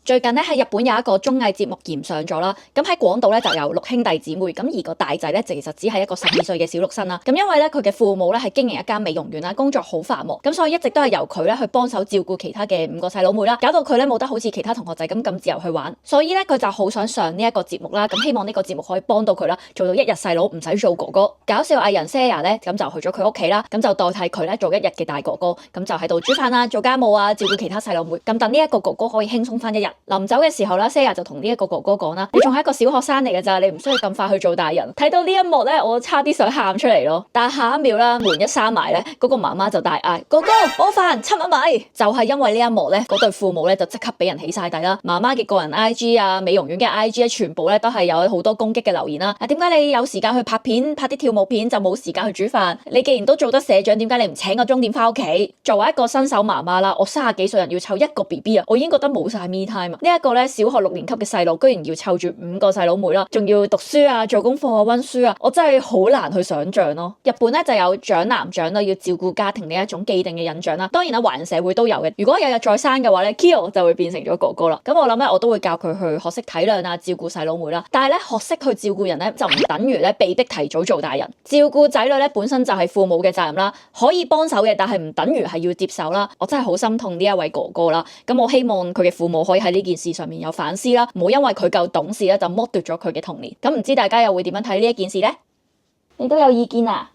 最近咧喺日本有一個綜藝節目炎上咗啦，咁喺廣島咧就有6兄弟姊妹，咁而個大仔咧其實只係一個12歲嘅小六生啦。咁因為咧佢嘅父母咧係經營一間美容院啦，工作好繁忙，咁所以一直都係由佢咧去幫手照顧其他嘅5個細佬妹啦，搞到佢咧冇得好似其他同學仔咁自由去玩，所以咧佢就好想上呢一個節目啦，咁希望呢個節目可以幫到佢啦，做到一日細佬唔使做哥哥。搞笑藝人 Seiya 咧咁就去咗佢屋企啦，咁就代替佢咧做一日嘅大哥哥，咁就喺度煮飯啊、做家務啊、照顧其他細佬妹，咁等呢一個哥哥可以輕鬆翻一日。臨走嘅時候啦 ，Seiya 就同呢一個哥哥講啦：你仲係一個小學生嚟嘅咋，你唔需要咁快去做大人。睇到呢一幕咧，我差啲想喊出嚟咯。但係下一秒啦，門一閂埋咧，嗰個媽媽就大嗌：哥哥，我飯出乜米？就係因為呢一幕咧，嗰對父母咧就即刻俾人起晒底啦。媽媽嘅個人 IG 啊、美容院嘅 IG 咧，全部咧都係有好多攻擊嘅留言啦。點解你有時間去拍片、拍啲跳舞片，就冇時間去煮飯？你既然都做得社長，點解你唔請個鐘點翻屋企？作為一個新手媽媽啦，我30幾歲人要湊一個 BB 啊，我已經覺得冇晒 me time 啊！呢一個咧小學6年級嘅細路，居然要湊住5個細佬妹啦，仲要讀書啊、做功課啊、溫書啊，我真係好難去想象咯。日本咧就有長男長女要照顧家庭呢一種既定嘅印象啦。當然啦，華人社會都有嘅。如果有日再生嘅話咧 Kyo 就會變成咗哥哥啦。咁我諗咧，我都會教佢去學識體諒啊，照顧細佬妹啦。但係咧，學識去照顧人咧，就唔等於咧被逼提早做大人。照顧仔女咧，本身就係父母嘅責任啦，可以幫手嘅，但係唔等於係要接手啦。我真係好心痛呢一位哥哥啦。咁我希望佢嘅父母可以喺呢件事上面有反思啦，唔好因為佢夠懂事咧就剝奪咗佢嘅童年。咁唔知大家又會點樣睇呢一件事呢？你都有意見啊？